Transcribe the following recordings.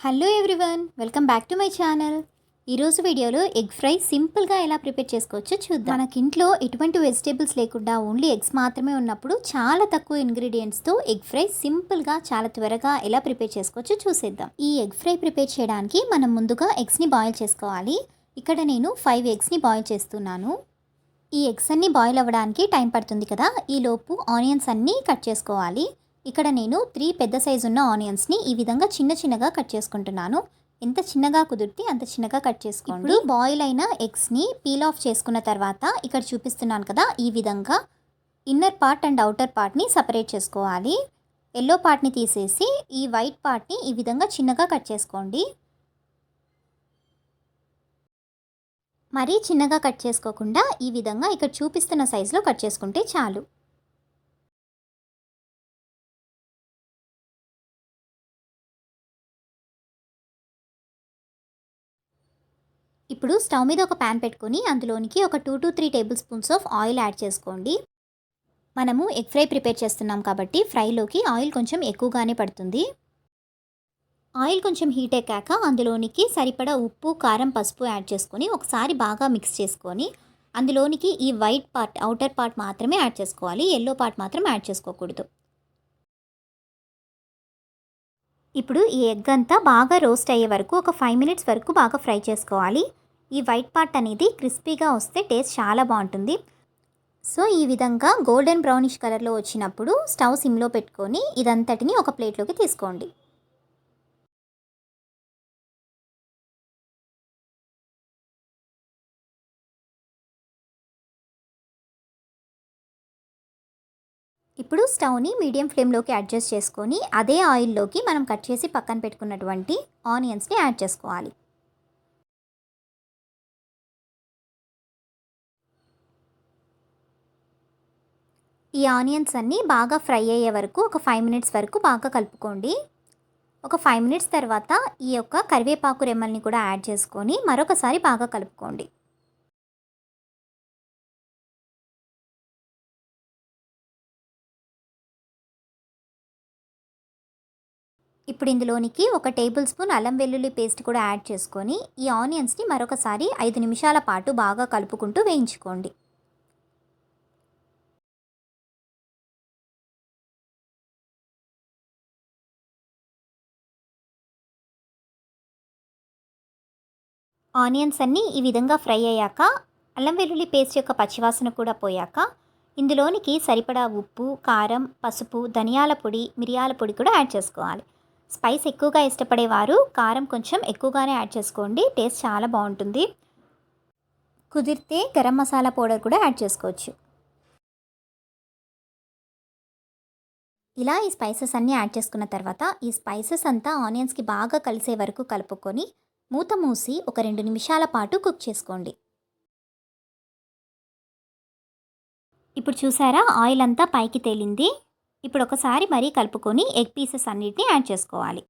Hello everyone, welcome back to my channel. ఈరోజు వీడియోలో egg fry సింపుల్గా ఎలా ప్రిపేర్ చేసుకోవచ్చో చూద్దాం. మనకి ఇంట్లో ఎటువంటి వెజిటేబుల్స్ లేకుండా ఓన్లీ ఎగ్స్ మాత్రమే ఉన్నప్పుడు చాలా తక్కువ ఇంగ్రీడియంట్స్తో ఎగ్ ఫ్రై సింపుల్గా చాలా త్వరగా ఎలా ప్రిపేర్ చేసుకోవచ్చో చూసేద్దాం. ఈ ఎగ్ ఫ్రై ప్రిపేర్ చేయడానికి మనం ముందుగా ఎగ్స్ని బాయిల్ చేసుకోవాలి. ఇక్కడ నేను 5 ఎగ్స్ని బాయిల్ చేస్తున్నాను. ఈ ఎగ్స్ అన్నీ బాయిల్ అవ్వడానికి టైం పడుతుంది కదా, ఈలోపు ఆనియన్స్ అన్నీ కట్ చేసుకోవాలి. ఇక్కడ నేను 3 పెద్ద సైజు ఉన్న ఆనియన్స్ని ఈ విధంగా చిన్న చిన్నగా కట్ చేసుకుంటున్నాను. ఎంత చిన్నగా కుదిరితే అంత చిన్నగా కట్ చేసుకోండి. బాయిల్ అయిన ఎగ్స్ని పీల్ ఆఫ్ చేసుకున్న తర్వాత ఇక్కడ చూపిస్తున్నాను కదా, ఈ విధంగా ఇన్నర్ పార్ట్ అండ్ అవుటర్ పార్ట్ని సపరేట్ చేసుకోవాలి. ఎల్లో పార్ట్ని తీసేసి ఈ వైట్ పార్ట్ని ఈ విధంగా చిన్నగా కట్ చేసుకోండి. మరీ చిన్నగా కట్ చేసుకోకుండా ఈ విధంగా ఇక్కడ చూపిస్తున్న సైజులో కట్ చేసుకుంటే చాలు. ఇప్పుడు స్టవ్ మీద ఒక ప్యాన్ పెట్టుకొని అందులోనికి ఒక 2 to 3 table spoons of oil add చేసుకోండి. మనము ఎగ్ ఫ్రై ప్రిపేర్ చేస్తున్నాం కాబట్టి ఫ్రైలోకి ఆయిల్ కొంచెం ఎక్కువగానే పడుతుంది. ఆయిల్ కొంచెం హీట్ ఎక్కాక అందులోనికి సరిపడా ఉప్పు, కారం, పసుపు యాడ్ చేసుకొని ఒకసారి బాగా మిక్స్ చేసుకొని అందులోనికి ఈ వైట్ పార్ట్, అవుటర్ పార్ట్ మాత్రమే యాడ్ చేసుకోవాలి. ఎల్లో పార్ట్ మాత్రం యాడ్ చేసుకోకూడదు. ఇప్పుడు ఈ ఎగ్ అంతా బాగా రోస్ట్ అయ్యే వరకు ఒక 5 minutes వరకు బాగా ఫ్రై చేసుకోవాలి. ఈ వైట్ పార్ట్ అనేది క్రిస్పీగా వస్తే టేస్ట్ చాలా బాగుంటుంది. సో ఈ విధంగా గోల్డెన్ బ్రౌనిష్ కలర్లో వచ్చినప్పుడు స్టవ్ సిమ్లో పెట్టుకొని ఇదంతటిని ఒక ప్లేట్లోకి తీసుకోండి. ఇప్పుడు స్టవ్ని మీడియం ఫ్లేమ్లోకి అడ్జస్ట్ చేసుకొని అదే ఆయిల్లోకి మనం కట్ చేసి పక్కన పెట్టుకున్నటువంటి ఆనియన్స్ని యాడ్ చేసుకోవాలి. ఈ ఆనియన్స్ అన్నీ బాగా ఫ్రై అయ్యే వరకు ఒక 5 minutes వరకు బాగా కలుపుకోండి. ఒక 5 minutes తర్వాత ఈ యొక్క కరివేపాకు రెమ్మల్ని కూడా యాడ్ చేసుకొని మరొకసారి బాగా కలుపుకోండి. ఇప్పుడు ఇందులోనికి ఒక టేబుల్ స్పూన్ అల్లం వెల్లుల్లి పేస్ట్ కూడా యాడ్ చేసుకొని ఈ ఆనియన్స్ని మరొకసారి 5 నిమిషాల పాటు బాగా కలుపుకుంటూ వేయించుకోండి. ఆనియన్స్ అన్నీ ఈ విధంగా ఫ్రై అయ్యాక అల్లం వెల్లుల్లి పేస్ట్ యొక్క పచ్చివాసన కూడా పోయాక ఇందులోనికి సరిపడా ఉప్పు, కారం, పసుపు, ధనియాల పొడి, మిరియాల పొడి కూడా యాడ్ చేసుకోవాలి. స్పైస్ ఎక్కువగా ఇష్టపడేవారు కారం కొంచెం ఎక్కువగానే యాడ్ చేసుకోండి, టేస్ట్ చాలా బాగుంటుంది. కుదిరితే గరం మసాలా పౌడర్ కూడా యాడ్ చేసుకోవచ్చు. ఇలా ఈ స్పైసెస్ అన్నీ యాడ్ చేసుకున్న తర్వాత ఈ స్పైసెస్ అంతా ఆనియన్స్కి బాగా కలిసే వరకు కలుపుకొని మూత మూసి ఒక 2 నిమిషాల పాటు కుక్ చేసుకోండి. ఇప్పుడు చూసారా, ఆయిల్ అంతా పైకి తేలింది. ఇప్పుడు ఒకసారి మరీ కలుపుకొని ఎగ్ పీసెస్ అన్నిటిని యాడ్ చేసుకోవాలి.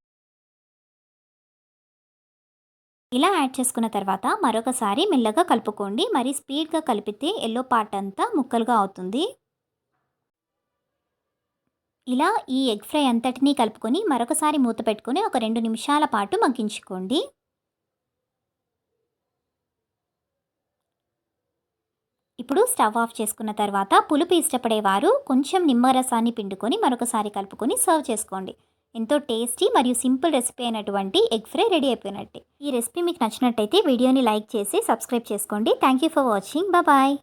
ఇలా యాడ్ చేసుకున్న తర్వాత మరొకసారి మెల్లగా కలుపుకోండి. మరీ స్పీడ్గా కలిపితే ఎల్లో పార్ట్ అంతా ముక్కలుగా అవుతుంది. ఇలా ఈ ఎగ్ ఫ్రై అంతటినీ కలుపుకొని మరొకసారి మూత పెట్టుకొని ఒక 2 నిమిషాల పాటు మగ్గించుకోండి. ఇప్పుడు స్టవ్ ఆఫ్ చేసుకున్న తర్వాత పులుపు ఇష్టపడేవారు కొంచెం నిమ్మరసాన్ని పిండుకొని మరొకసారి కలుపుకొని సర్వ్ చేసుకోండి. ఎంతో టేస్టీ మరియు సింపుల్ రెసిపీ అయినటువంటి ఎగ్ ఫ్రై రెడీ అయిపోయినట్టే. ఈ రెసిపీ మీకు నచ్చినట్టయితే వీడియోని లైక్ చేసి సబ్స్క్రైబ్ చేసుకోండి. Thank you for watching. Bye.